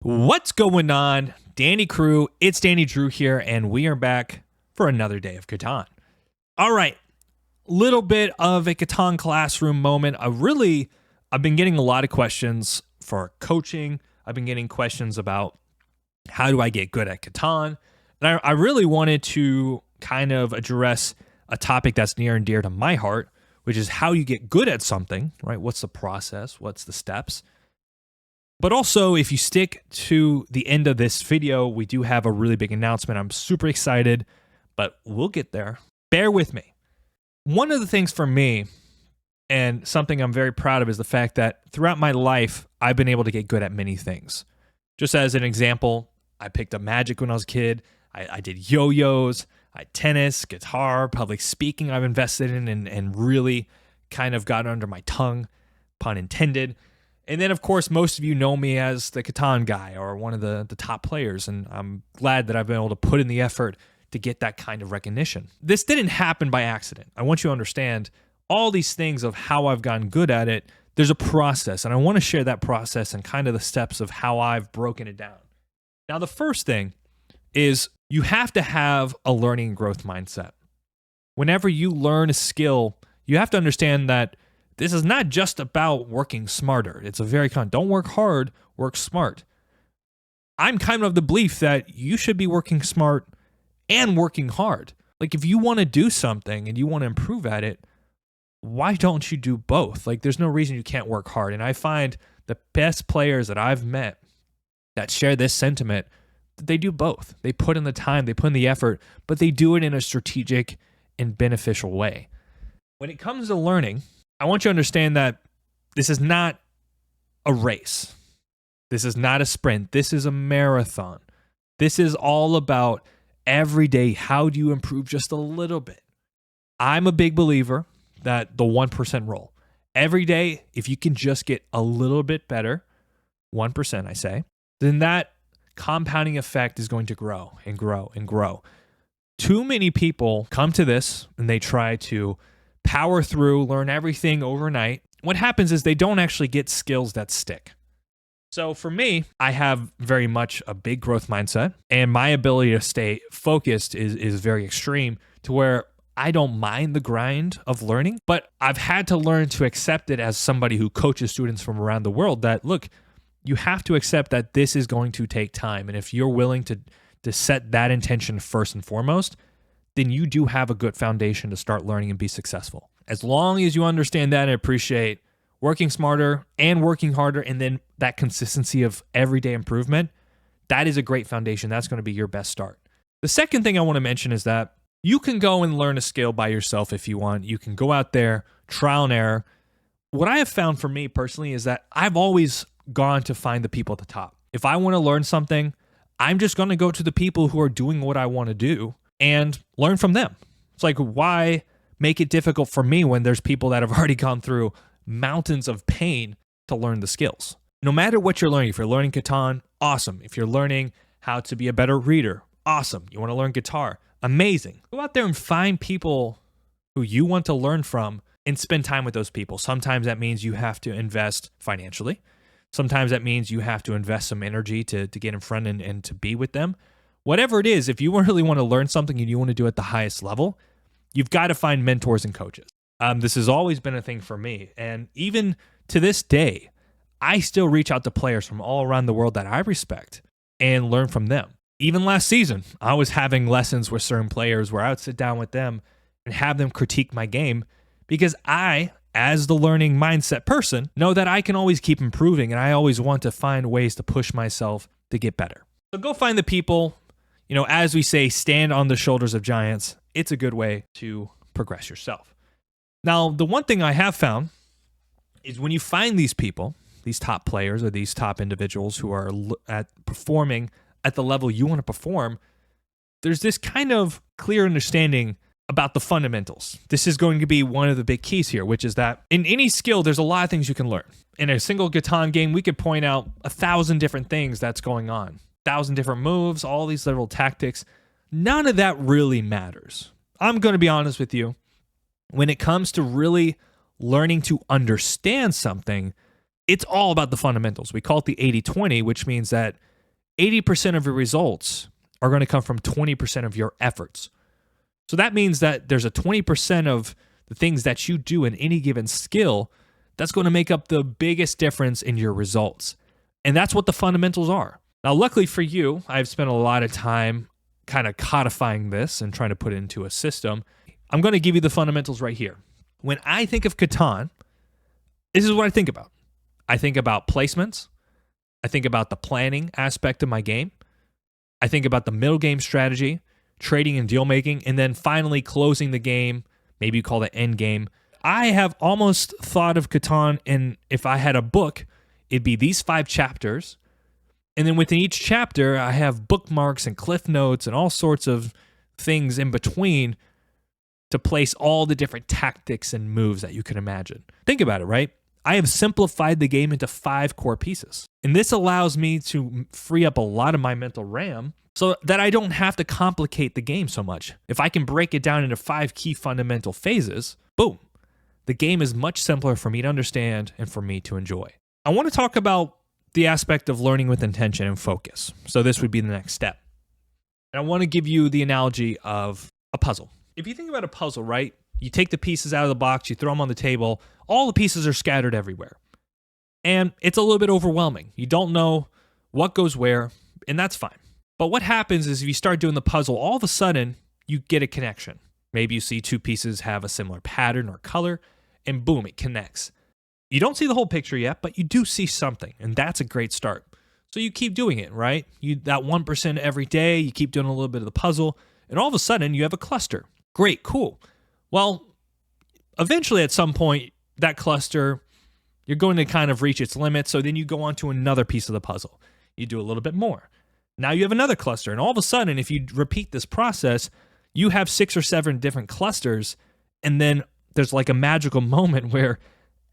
What's going on, Dandy Crew? It's DandyDrew here, and we are back for another day of Catan. All right, little bit of a Catan classroom moment. I've been getting a lot of questions for coaching. I've been getting questions about how do I get good at Catan, and I really wanted to kind of address a topic that's near and dear to my heart, which is how you get good at something, right? What's the process? What's the steps? But also, if you stick to the end of this video, we do have a really big announcement. I'm super excited, but we'll get there. Bear with me. One of the things for me, and something I'm very proud of, is the fact that throughout my life, I've been able to get good at many things. Just as an example, I picked up magic when I was a kid. I did yo-yos, I had tennis, guitar, public speaking I've invested in and really kind of got under my tongue, pun intended. And then, of course, most of you know me as the Catan guy or one of the top players, and I'm glad that I've been able to put in the effort to get that kind of recognition. This didn't happen by accident. I want you to understand all these things of how I've gotten good at it. There's a process, and I want to share that process and kind of the steps of how I've broken it down. Now, the first thing is you have to have a learning and growth mindset. Whenever you learn a skill, you have to understand that this is not just about working smarter. It's a very don't work hard, work smart. I'm kind of the belief that you should be working smart and working hard. Like, if you want to do something and you want to improve at it, why don't you do both? Like, there's no reason you can't work hard. And I find the best players that I've met that share this sentiment, they do both. They put in the time, they put in the effort, but they do it in a strategic and beneficial way. When it comes to learning, I want you to understand that this is not a race. This is not a sprint. This is a marathon. This is all about every day. How do you improve just a little bit? I'm a big believer that the 1% rule. Every day, if you can just get a little bit better, 1%, I say, then that compounding effect is going to grow and grow and grow. Too many people come to this and they try to power through, learn everything overnight. What happens is they don't actually get skills that stick. So for me, I have very much a big growth mindset, and my ability to stay focused is very extreme to where I don't mind the grind of learning, but I've had to learn to accept it as somebody who coaches students from around the world that, look, you have to accept that this is going to take time. And if you're willing to set that intention first and foremost, then you do have a good foundation to start learning and be successful. As long as you understand that and appreciate working smarter and working harder, and then that consistency of everyday improvement, that is a great foundation. That's going to be your best start. The second thing I want to mention is that you can go and learn a skill by yourself if you want. You can go out there, trial and error. What I have found for me personally is that I've always gone to find the people at the top. If I want to learn something, I'm just going to go to the people who are doing what I want to do and learn from them. It's like, why make it difficult for me when there's people that have already gone through mountains of pain to learn the skills? No matter what you're learning, if you're learning Catan, awesome. If you're learning how to be a better reader, awesome. You want to learn guitar, amazing. Go out there and find people who you want to learn from and spend time with those people. Sometimes that means you have to invest financially. Sometimes that means you have to invest some energy to get in front and to be with them. Whatever it is, if you really want to learn something and you want to do it at the highest level, you've got to find mentors and coaches. This has always been a thing for me. And even to this day, I still reach out to players from all around the world that I respect and learn from them. Even last season, I was having lessons with certain players where I would sit down with them and have them critique my game, because I, as the learning mindset person, know that I can always keep improving, and I always want to find ways to push myself to get better. So go find the people. As we say, stand on the shoulders of giants. It's a good way to progress yourself. Now, the one thing I have found is when you find these people, these top players or these top individuals who are performing at the level you want to perform, there's this kind of clear understanding about the fundamentals. This is going to be one of the big keys here, which is that in any skill, there's a lot of things you can learn. In a single Catan game, we could point out 1,000 different things that's going on. 1,000 different moves, all these little tactics. None of that really matters. I'm going to be honest with you. When it comes to really learning to understand something, it's all about the fundamentals. We call it the 80-20, which means that 80% of your results are going to come from 20% of your efforts. So that means that there's a 20% of the things that you do in any given skill that's going to make up the biggest difference in your results. And that's what the fundamentals are. Now, luckily for you, I've spent a lot of time kind of codifying this and trying to put it into a system. I'm going to give you the fundamentals right here. When I think of Catan, this is what I think about. I think about placements. I think about the planning aspect of my game. I think about the middle game strategy, trading and deal making, and then finally closing the game. Maybe you call it end game. I have almost thought of Catan, and if I had a book, it'd be these 5 chapters. And then within each chapter, I have bookmarks and cliff notes and all sorts of things in between to place all the different tactics and moves that you can imagine. Think about it, right? I have simplified the game into 5 core pieces. And this allows me to free up a lot of my mental RAM so that I don't have to complicate the game so much. If I can break it down into 5 key fundamental phases, boom, the game is much simpler for me to understand and for me to enjoy. I want to talk about the aspect of learning with intention and focus. So this would be the next step. And I want to give you the analogy of a puzzle. If you think about a puzzle, right? You take the pieces out of the box, you throw them on the table, all the pieces are scattered everywhere. And it's a little bit overwhelming. You don't know what goes where, and that's fine. But what happens is if you start doing the puzzle, all of a sudden, you get a connection. Maybe you see 2 pieces have a similar pattern or color, and boom, it connects. You don't see the whole picture yet, but you do see something, and that's a great start. So you keep doing it, right? That 1% every day, you keep doing a little bit of the puzzle, and all of a sudden, you have a cluster. Great, cool. Well, eventually at some point, that cluster, you're going to kind of reach its limit, so then you go on to another piece of the puzzle. You do a little bit more. Now you have another cluster, and all of a sudden, if you repeat this process, you have 6 or 7 different clusters, and then there's like a magical moment where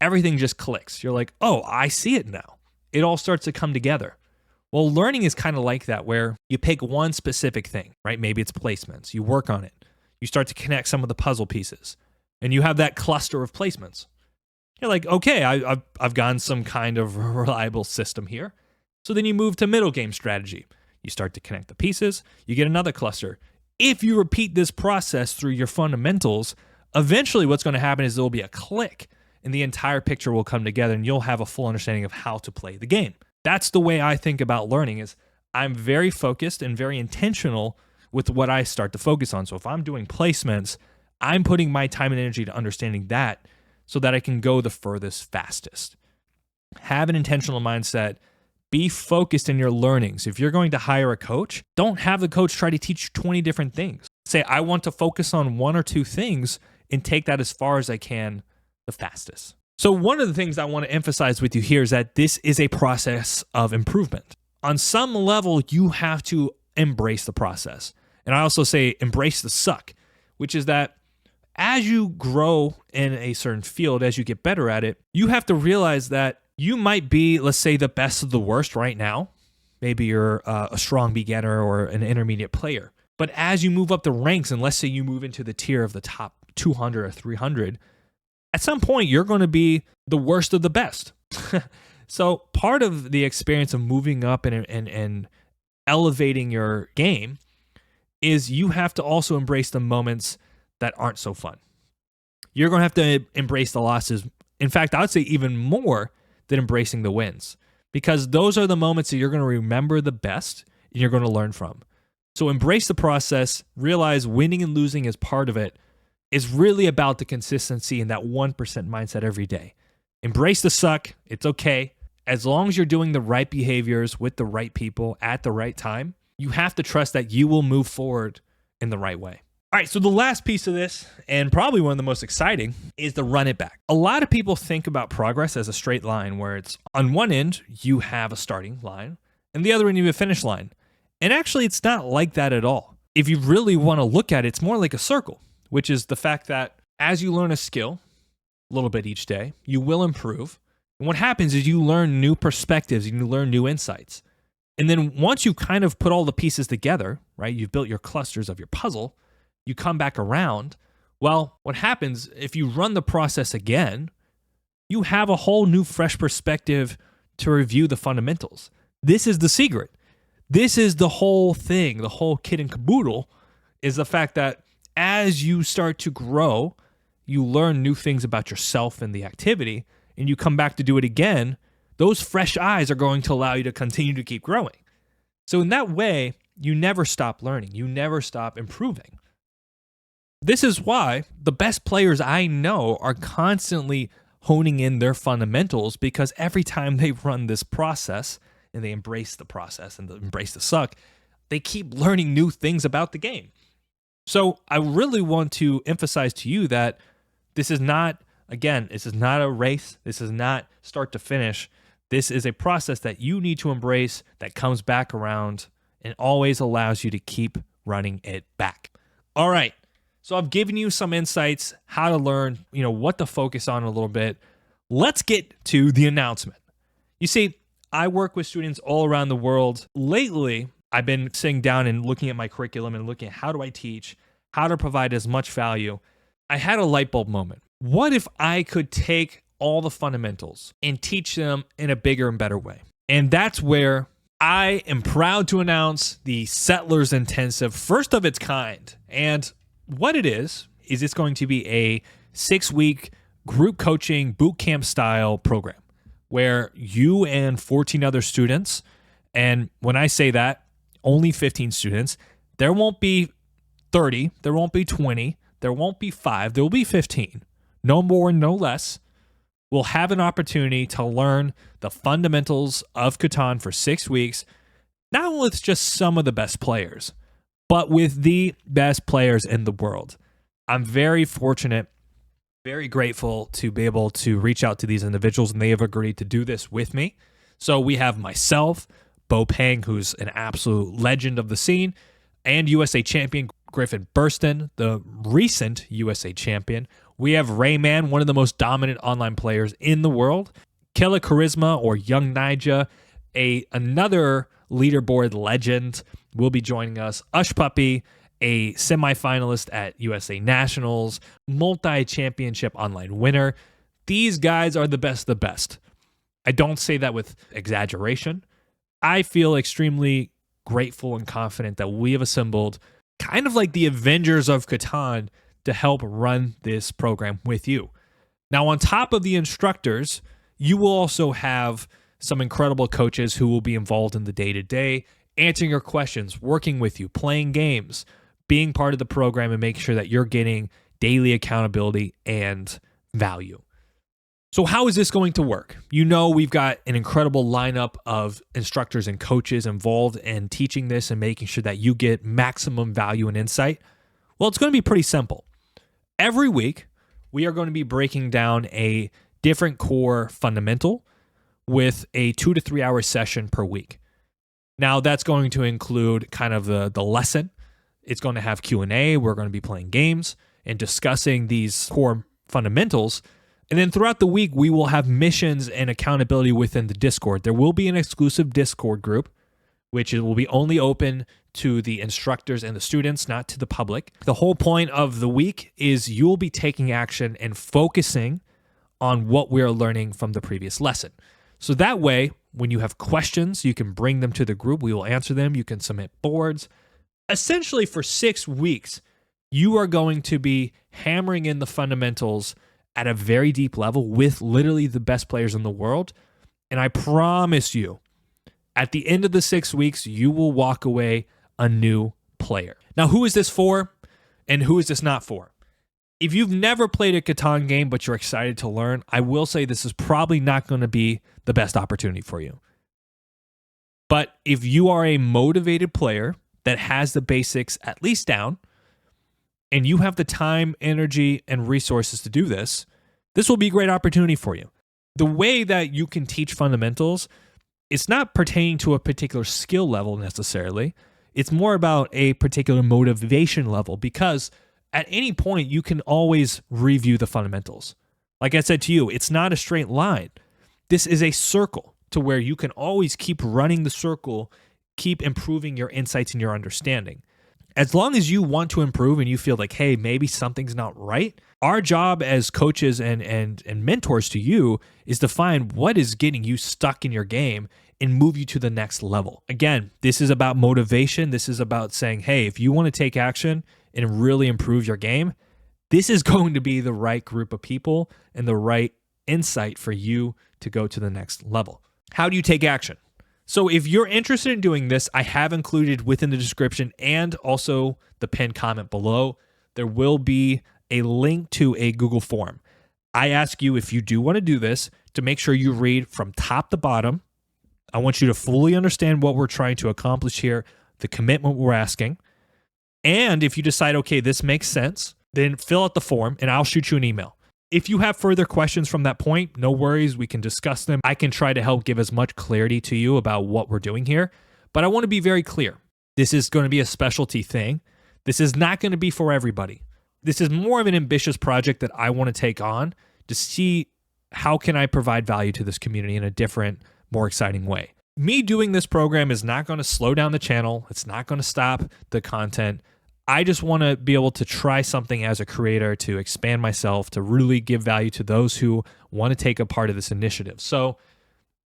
everything just clicks. You're like, oh, I see it now. It all starts to come together. Well, learning is kind of like that, where you pick one specific thing, right? Maybe it's placements. You work on it. You start to connect some of the puzzle pieces, and you have that cluster of placements. You're like, okay, I've gotten some kind of reliable system here. So then you move to middle game strategy. You start to connect the pieces. You get another cluster. If you repeat this process through your fundamentals, eventually what's going to happen is there will be a click, and the entire picture will come together, and you'll have a full understanding of how to play the game. That's the way I think about learning. Is I'm very focused and very intentional with what I start to focus on. So if I'm doing placements, I'm putting my time and energy to understanding that so that I can go the furthest, fastest. Have an intentional mindset. Be focused in your learnings. If you're going to hire a coach, don't have the coach try to teach you 20 different things. Say, I want to focus on 1 or 2 things and take that as far as I can the fastest. So one of the things I want to emphasize with you here is that this is a process of improvement. On some level, you have to embrace the process. And I also say embrace the suck, which is that as you grow in a certain field, as you get better at it, you have to realize that you might be, let's say, the best of the worst right now. Maybe you're a strong beginner or an intermediate player. But as you move up the ranks, and let's say you move into the tier of the top 200 or 300, at some point you're going to be the worst of the best. So part of the experience of moving up and elevating your game is you have to also embrace the moments that aren't so fun. You're going to have to embrace the losses. In fact, I would say even more than embracing the wins, because those are the moments that you're going to remember the best and you're going to learn from. So embrace the process, realize winning and losing is part of it. It's really about the consistency and that 1% mindset every day. Embrace the suck. It's okay. As long as you're doing the right behaviors with the right people at the right time, you have to trust that you will move forward in the right way. All right, so the last piece of this, and probably one of the most exciting, is the run it back. A lot of people think about progress as a straight line where it's on one end, you have a starting line, and the other end, you have a finish line. And actually, it's not like that at all. If you really want to look at it, it's more like a circle, which is the fact that as you learn a skill a little bit each day, you will improve. And what happens is you learn new perspectives, you learn new insights. And then once you kind of put all the pieces together, right, you've built your clusters of your puzzle, you come back around. Well, what happens if you run the process again, you have a whole new fresh perspective to review the fundamentals. This is the secret. This is the whole thing, the whole kit and caboodle is the fact that as you start to grow, you learn new things about yourself and the activity, and you come back to do it again. Those fresh eyes are going to allow you to continue to keep growing. So in that way, you never stop learning. You never stop improving. This is why the best players I know are constantly honing in their fundamentals, because every time they run this process and they embrace the process and embrace the suck, they keep learning new things about the game. So I really want to emphasize to you that this is not, again, this is not a race. This is not start to finish. This is a process that you need to embrace that comes back around and always allows you to keep running it back. All right. So I've given you some insights, how to learn, what to focus on a little bit. Let's get to the announcement. You see, I work with students all around the world. Lately, I've been sitting down and looking at my curriculum and looking at how do I teach, how to provide as much value. I had a light bulb moment. What if I could take all the fundamentals and teach them in a bigger and better way? And that's where I am proud to announce the Settlers Intensive, first of its kind. And what it is it's going to be a 6-week group coaching boot camp style program where you and 14 other students, and when I say that, only 15 students, there won't be 30, there won't be 20, there won't be 5, there will be 15. No more, no less. We'll have an opportunity to learn the fundamentals of Catan for 6 weeks, not with just some of the best players, but with the best players in the world. I'm very fortunate, very grateful to be able to reach out to these individuals, and they have agreed to do this with me. So we have myself, Bo Pang, who's an absolute legend of the scene, and USA champion Griffin Burston, the recent USA champion. We have Rayman, one of the most dominant online players in the world. Killa Charisma, or Young Nija, another leaderboard legend, will be joining us. Ush Puppy, a semifinalist at USA Nationals, multi-championship online winner. These guys are the best of the best. I don't say that with exaggeration. I feel extremely grateful and confident that we have assembled kind of like the Avengers of Catan to help run this program with you. Now, on top of the instructors, you will also have some incredible coaches who will be involved in the day-to-day, answering your questions, working with you, playing games, being part of the program, and making sure that you're getting daily accountability and value. So how is this going to work? We've got an incredible lineup of instructors and coaches involved in teaching this and making sure that you get maximum value and insight. Well, it's going to be pretty simple. Every week, we are going to be breaking down a different core fundamental with a 2 to 3 hour session per week. Now, that's going to include kind of the lesson. It's going to have Q&A. We're going to be playing games and discussing these core fundamentals. And then throughout the week, we will have missions and accountability within the Discord. There will be an exclusive Discord group, which will be only open to the instructors and the students, not to the public. The whole point of the week is you'll be taking action and focusing on what we're learning from the previous lesson. So that way, when you have questions, you can bring them to the group. We will answer them. You can submit boards. Essentially, for 6 weeks, you are going to be hammering in the fundamentals at a very deep level with literally the best players in the world. And I promise you, at the end of the 6 weeks, you will walk away a new player. Now, who is this for and who is this not for? If you've never played a Catan game, but you're excited to learn, I will say this is probably not going to be the best opportunity for you. But if you are a motivated player that has the basics at least down, and you have the time, energy, and resources to do this, this will be a great opportunity for you. The way that you can teach fundamentals, it's not pertaining to a particular skill level necessarily. It's more about a particular motivation level, because at any point you can always review the fundamentals. Like I said to you, it's not a straight line. This is a circle to where you can always keep running the circle, keep improving your insights and your understanding. As long as you want to improve and you feel like, hey, maybe something's not right, our job as coaches and mentors to you is to find what is getting you stuck in your game and move you to the next level. Again, this is about motivation. This is about saying, hey, if you want to take action and really improve your game, this is going to be the right group of people and the right insight for you to go to the next level. How do you take action? So if you're interested in doing this, I have included within the description and also the pinned comment below, there will be a link to a Google form. I ask you, if you do want to do this, to make sure you read from top to bottom. I want you to fully understand what we're trying to accomplish here, the commitment we're asking. And if you decide, okay, this makes sense, then fill out the form and I'll shoot you an email. If you have further questions from that point, no worries, we can discuss them. I can try to help give as much clarity to you about what we're doing here. But I want to be very clear. This is going to be a specialty thing. This is not going to be for everybody. This is more of an ambitious project that I want to take on to see how can I provide value to this community in a different, more exciting way. Me doing this program is not going to slow down the channel. It's not going to stop the content. I just want to be able to try something as a creator to expand myself, to really give value to those who want to take a part of this initiative. So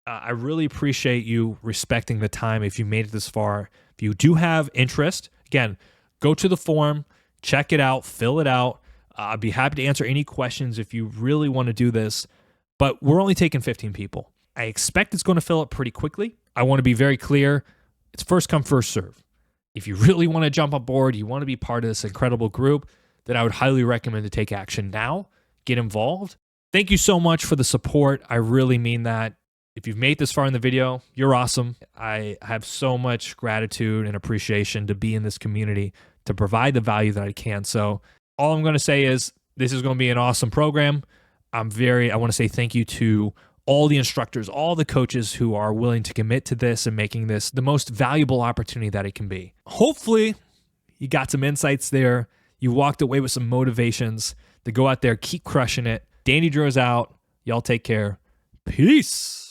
I really appreciate you respecting the time if you made it this far. If you do have interest, again, go to the form, check it out, fill it out. I'd be happy to answer any questions if you really want to do this, but we're only taking 15 people. I expect it's going to fill up pretty quickly. I want to be very clear. It's first come, first serve. If you really want to jump on board, you want to be part of this incredible group, then I would highly recommend to take action now, get involved. Thank you so much for the support. I really mean that. If you've made this far in the video, you're awesome. I have so much gratitude and appreciation to be in this community, to provide the value that I can. So all I'm going to say is this is going to be an awesome program. I want to say thank you to all the instructors, all the coaches who are willing to commit to this and making this the most valuable opportunity that it can be. Hopefully you got some insights there. You walked away with some motivations to go out there, keep crushing it. DandyDrew is out. Y'all take care. Peace.